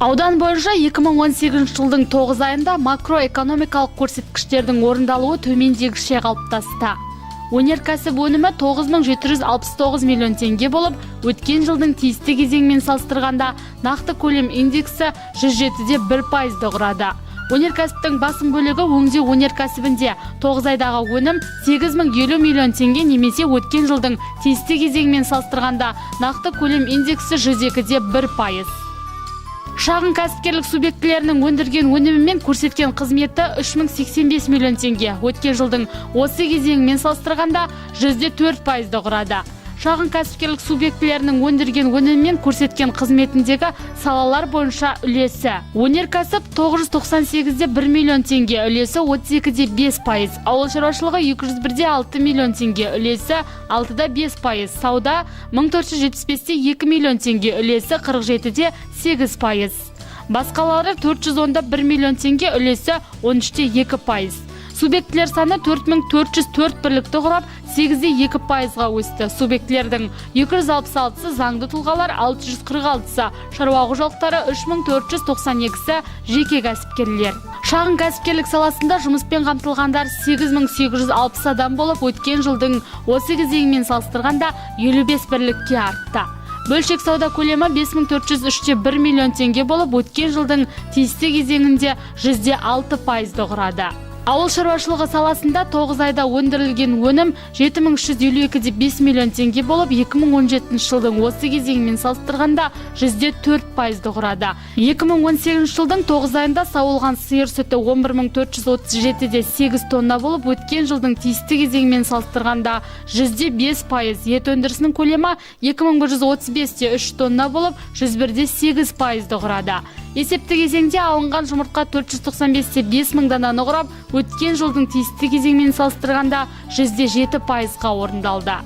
Аудан бойынша 2018 жылдың 9 айында макроэкономикалық көрсеткіштердің орындалуы төмендегіше қалыптасты. Өнеркәсіп өнімі 9769 миллион теңге болып, өткен жылдың тиісті кезеңмен салыстырғанда нақты көлем индексі 107,1%-ді құрады. Өнеркәсіптің басым бөлігі өңдеу өнеркәсібінде 9 айдағы өнім 8050 миллион теңге немесе өткен жылдың тиісті кезеңмен салыстырғанда нақты көлем индексі 102,1%. Шағын кәсіпкерлік субъектілерінің өндірген өнімі мен көрсеткен қызметі 3085 миллион теңге, өткен жылдың осы кезеңімен салыстырғанда 104%-ді құрады. Шағын кәсіпкерлік субъектілерінің өндірген өнімі мен көрсеткен қызметіндегі салалар бойынша үлесі: өнеркәсіп 998,1 миллион теңге, үлесі 32,5%, ауыл шаруашылығы 201,6 миллион теңге, үлесі 6,5%, сауда 1475,2 миллион теңге, үлесі 47,8%. Басқалары 410,1 миллион теңге, үлесі 13,2%. Субъектілер саны 4404 бірлікті құрап, 8,2%-ға өсті. Субъектілердің 266-сы заңды тұлғалар, 646-сы шаруа қожалықтары, 3492-сы жеке кәсіпкерлер. Шағын кәсіпкерлік саласында жұмыспен қамтылғандар 8860 адам болып, өткен жылдың осы кезеңімен салыстырғанда 55 бірлікке артты. Бөлшек сауда көлемі 5403,1 миллион теңге болып, өткен жылдың тиісті кезеңінде 106%-ды құрады. Ауыл шаруашылығы саласында 9 айда өндірілген өнім 7352,5 миллион теңге болып, 2017 жылдың осы кезеңімен салыстырғанда 104%-ды құрады. 2018 жылдың 9 айында сауылған сиыр сүті 11437,8 тонна болып, өткен жылдың тиісті кезеңімен салыстырғанда 105%. Ет өндірісінің көлемі 2135,3 тонна болып, 101,8%-ды құрады. Есепті кезеңде алынған жұмыртқа 495,5 мың дананы құрап, өткен жылдың тиісті кезеңмен салыстырғанда 107%-ға орындалды.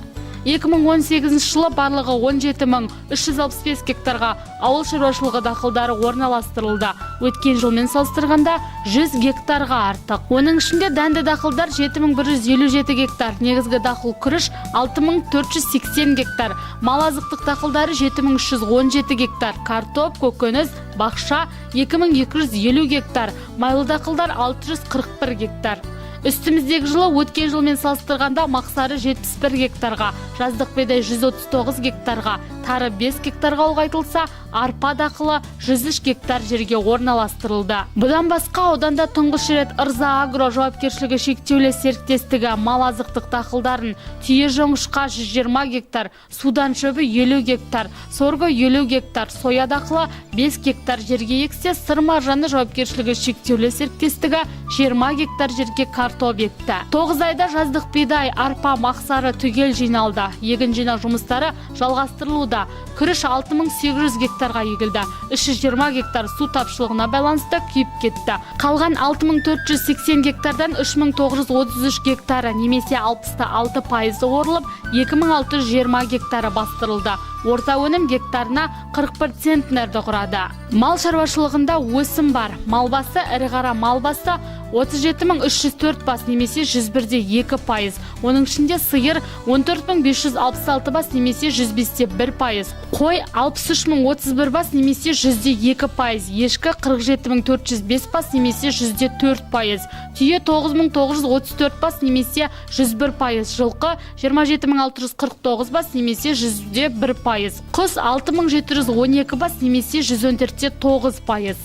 2018 жылы барлығы 17,365 гектарға ауыл шаруашылығы дақылдары орналастырылды. Өткен жылмен салыстырғанда 100 гектарға артық. Оның ішінде дәнді дақылдар 7157 гектар, негізгі дақыл күріш 6480 гектар, мал азықтық дақылдары 7317 гектар, картоп, көкөніс, бақша 2250 гектар, майлы дақылдар 641 гектар. Үстіміздегі жылы өткен жылмен салыстырғанда мақсары 71 гектарға, жаздық бидай 139 гектарға, тары 5 гектарға ұлғайтылса, арпа дақылы 103 гектар жерге орналастырылды. Бұдан басқа ауданда тұңғыш рет Ырза Агро жауапкершілігі шектеулі серіктестігі мал азықтық дақылдарын түйе жоңышқа 120 гектар, судан шөбі 50 гектар, сорғы 50 гектар, соя дақылы 5 гектар жерге ексе, Сыр маржаны жауапкершілігі шектеулі серіктестігі 20 гектар жерге картоп екті. 9 айда жаздық бидай, арпа, мақсары түгел жиналды. Егін жинау жұмыстары жалғастырылуда. Күріш 6800 гектарға егілді. 320 гектар су тапшылығына байланысты күйіп кетті. Қалған 6480 гектардан 3933 гектары немесе 66% орылып, 2620 гектары бастырылды. Орта өнім гектарына 41 центнерді құрады. Мал шаруашылығында өсім бар. Мал басы, ірі қара мал басы 37304 бас немесе 101,2%. Оның ішінде сиыр 14566 бас немесе 105,1%. Қой 63031 бас немесе 102%. Ешкі 47405 бас немесе 104%. Түйе 9934 бас немесе 101%. Жылқы 27649 бас немесе 101%. Құс 6712 бас немесе 114,9%.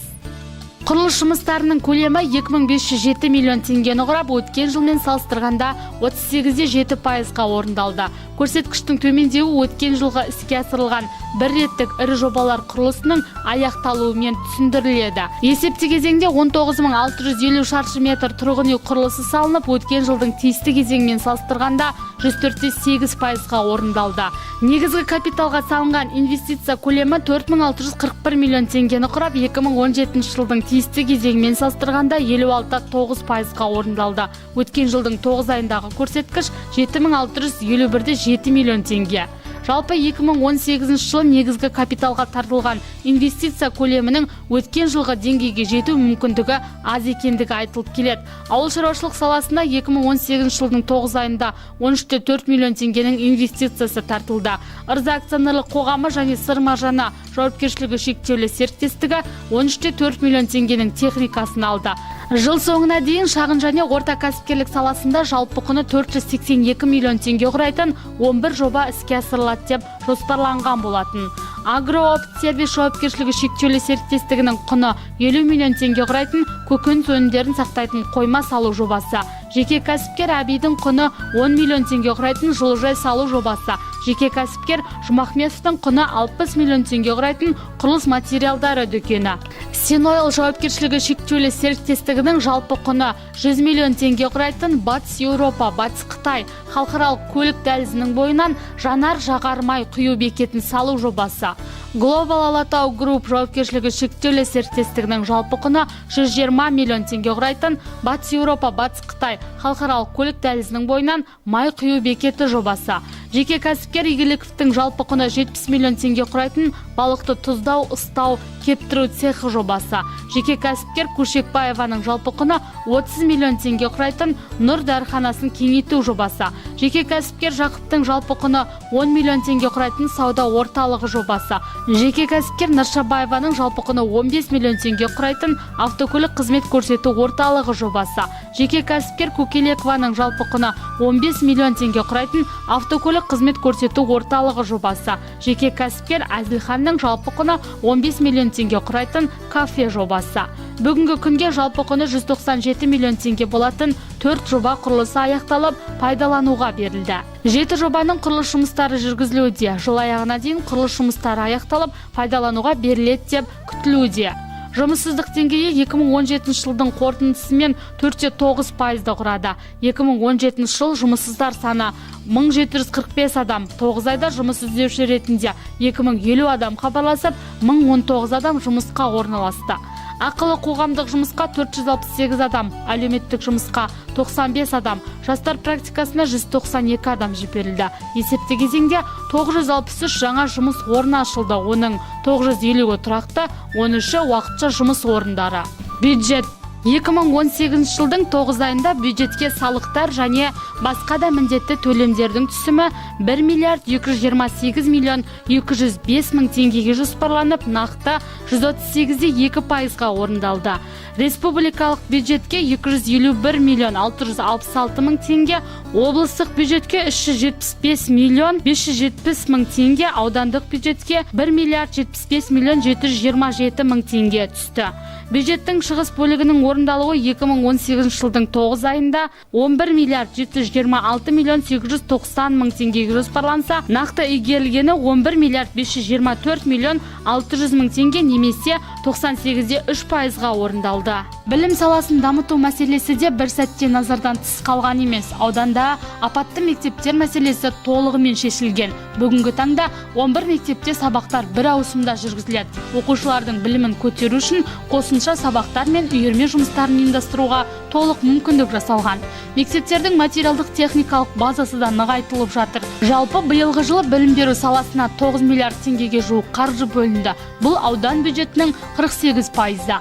Құрылыс жұмыстарының көлемі 2507 миллион теңгені құрап, өткен жылмен салыстырғанда 38,7%-ға орындалды. Көрсеткіштің төмендеуі өткен жылға іске асырылған бір реттік ірі жобалар құрылысының аяқталуымен түсіндіріледі. Есепті кезеңде 19650 шаршы метр тұрғын үй құрылысы салынып, өткен жылдың тиісті кезеңмен салыстырғанда 104,8%-ға орындалды. Негізгі капиталға салынған инвестиция көлемі 4641 миллион теңгені құрап, 2017 жылдың тиісті кезеңмен салыстырғанда 56,9%-ға орындалды. Өткен жылдың 9 айындағы көрсеткіш 7651,7 миллион теңге. Жалпы 2018 жылы негізгі капиталға тартылған инвестиция көлемінің өткен жылғы деңгейге жету мүмкіндігі аз екендігі айтылып келеді. Ауыл шаруашылық саласында 2018 жылдың 9 айында 13,4 миллион теңгенің инвестициясы тартылды. Ырза акционерлік қоғамы және сыр маржаны жауапкершілігі шектеулі серіктестігі 13,4 миллион теңгенің техникасын алды. Жыл соңына дейін шағын және орта кәсіпкерлік саласында жалпы құны 482 миллион теңге құрайтын 11 жоба іске асырылады деп жоспарланған болатын. Агрооптсервис жауапкершілігі шектеулі серіктестігінің құны 50 миллион теңге құрайтын көкөніс өнімдерін сақтайтын қойма салу жобасы. Жеке кәсіпкер Әбидің құны 10 миллион теңге құрайтын жылыжай салу жобасы. Жеке кәсіпкер Жұмахметовтың құны 60 миллион теңге құрайтын құрылыс материалдары дүкені. Синойл жауапкершілігі шектеулі серіктестігінің жалпы құны 100 миллион теңге құрайтын Батыс Еуропа, Батыс Қытай халықаралық көлік дәлізінің бойынан жанар жағармай құю бекетін салу жобасы. Global Алатау Group жауапкершілігі шектеулі серіктестігінің жалпы құны 120 миллион теңге құрайтын Батыс Еуропа, Батыс Қытай халықаралық көлік дәлізінің бойынан май құю бекеті жобасы. Жеке кәсіпкер Игіліковтің жалпы құны 70 миллион теңге құрайтын балықты тұздау, ыстау, кептіру цехы жобасы. Жеке кәсіпкер Көшекбаеваның жалпы құны 30 миллион теңге құрайтын Нұр дәріханасын кеңейту жобасы. Жеке кәсіпкер Жақыптың жалпы құны 10 миллион теңге құрайтын сауда орталығы жобасы. Жеке кәсіпкер Нұршабаеваның жалпы құны 15 миллион теңге құрайтын автокөлік қызмет көрсету орталығы жобасы. Жеке кәсіпкер Көкелекованың жалпы құны 15 миллион теңге құрайтын автокөлік қызмет көрсету орталығы жобасы. Жеке кәсіпкер Әзілханның жалпы құны 15 миллион теңге құрайтын кафе жобасы. Бүгінгі күнге жалпы құны 197 миллион теңге болатын 4 жоба құрылысы аяқталып, пайдалануға берілді. 7 жобаның құрылыс жұмыстары жүргізілуде. Жыл аяғына дейін құрылыс жұмыстары аяқталып, пайдалануға беріледі деп күтілуде. Жұмыссыздық деңгейі 2017 жылдың қорытындысымен 4,9%-ды құрады. 2017 жыл жұмыссыздар саны 1745 адам, 9 айда жұмыс іздеуші ретінде 2050 адам хабарласып, 1019 адам жұмысқа орналасты. Ақылы қоғамдық жұмысқа 468 адам, әлеуметтік жұмысқа 95 адам, жастар практикасына 192 адам жіберілді. Есепті кезеңде 963 жаңа жұмыс орны ашылды, оның 950-і тұрақты, 13-і уақытша жұмыс орындары. Бюджет 2018 жылдың 9 айында бюджетке салықтар және басқа да міндетті төлемдердің түсімі 1 миллиард 228 миллион 205 мың теңгеге жоспарланып, нақты 138,2%-ға орындалды. Республикалық бюджетке 251 миллион 666 мың теңге, облыстық бюджетке 375 миллион 570 мың теңге, аудандық бюджетке 1 миллиард 75 миллион 727 мың теңге түсті. Бюджеттің шығыс бөлігінің орындалуы 2018 жылдың 9 айында 11 миллиард 726 миллион 890 мың теңгеге жоспарланса, нақты игерілгені 11 миллиард 524 миллион 600 мың теңге, немесе 98,3%-ға орындалды. Білім саласын дамыту мәселесі де бір сәтте назардан тыс қалған емес. Ауданда апатты мектептер мәселесі толығымен шешілген. Бүгінгі таңда 11 мектепте сабақтар бір ауысымда жүргізіледі. Оқушылардың білімін көтеру үшін қосымша сабақтар мен үйірме жұмыстарын ұйымдастыруға толық мүмкіндік жасалған. Мектептердің материалдық техникалық базасы да нығайтылып жатыр. Жалпы биылғы жылы білім беру саласына 9 миллиард теңгеге жуық қаржы бөлінді. Бұл аудан бюджетінің 48%-да.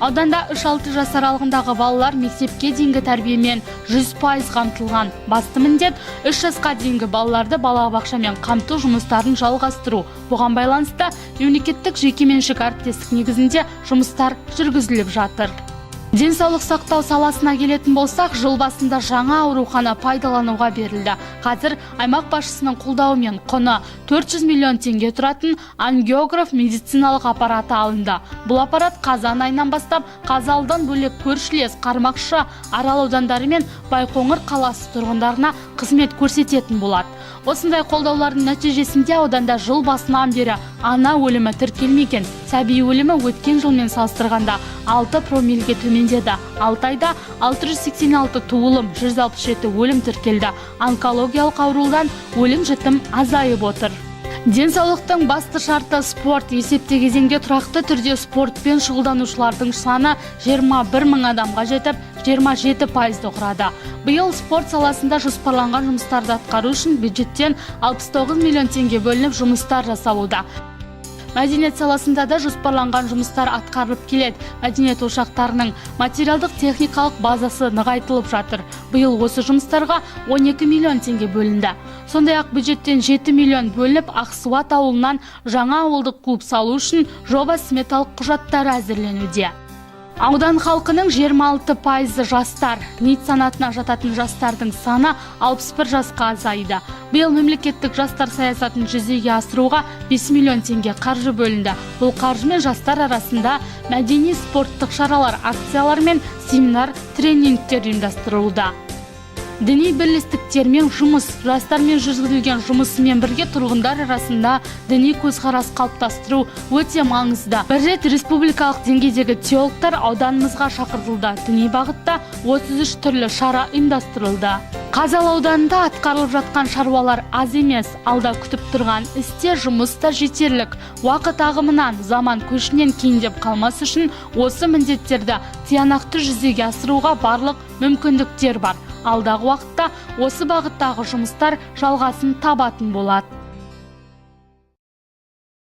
Ауданда 3-6 жас аралығындағы балалар мектепке дейінгі тәрбиемен 100% қамтылған. Басты міндет 3 жасқа дейінгі балаларды балабақшамен қамту жұмыстарын жалғастыру. Бұған байланысты мемлекеттік жекеменшік әріптестік негізінде жұмыстар жүргізіліп жатыр. Денсаулық сақтау саласына келетін болсақ, жыл басында жаңа аурухана пайдалануға берілді. Қазір аймақ басшысының қолдауымен құны 400 миллион теңге тұратын ангиограф медициналық аппараты алынды. Бұл аппарат қазан айынан бастап Қазалыдан бөлек көршілес Қармақшы, Арал аудандары мен Байқоңыр қаласы тұрғындарына қызмет көрсететін болады. Осындай қолдаулардың нәтижесінде ауданда жыл басынан бері ана өлімі тіркелмеген. Сәби өлімі өткен жылмен салыстырғанда 6 промиллеге төмендеді. 6 айда 686 туылым, 167 өлім тіркелді. Онкологиялық аурудан өлім жітім азайып отыр. Денсаулықтың басты шарты спорт. Есепте кезеңде тұрақты түрде спортпен шұғылданушылардың саны 21 мың адамға жетіп, 27%-ді құрады. Биыл спорт саласында жоспарланған жұмыстарды атқару үшін бюджеттен 69 миллион теңге бөлініп жұмыстар жасалуда. Мәдениет саласында да жоспарланған жұмыстар атқарылып келеді. Мәдениет ошақтарының материалдық техникалық базасы нығайтылып жатыр. Биыл осы жұмыстарға 12 миллион теңге бөлінді. Сондай-ақ бюджеттен 7 миллион бөлініп, Ақсуат ауылынан жаңа ауылдық клуб салу үшін жоба сметалық құжаттары әзірленуде. Аудан халқының 26% жастар. НИИТ санатына жататын жастардың саны 61 жасқа азайды. Биыл мемлекеттік жастар саясатын жүзеге асыруға 5 миллион теңге қаржы бөлінді. Бұл қаржымен жастар арасында мәдени спорттық шаралар, акциялар мен семинар, тренингтер ұйымдастырылуда. Діни бірлестіктермен жұмыс, жастармен жүргізілген жұмысымен бірге тұрғындар арасында діни көзқарас қалыптастыру өте маңызды. Бір рет республикалық деңгейдегі теологтар ауданымызға шақыртылды. Діни бағытта 33 түрлі шара ұйымдастырылды. Қазалы ауданында атқарылып жатқан шаруалар аз емес, алда күтіп тұрған істе жұмыста жетерлік. Уақыт ағымынан, заман көшінен кейіндеп қалмас үшін осы міндеттерді тиянақты жүзеге асыруға барлық мүмкіндіктер бар. Алдағы уақытта осы бағыттағы жұмыстар жалғасын табатын болады.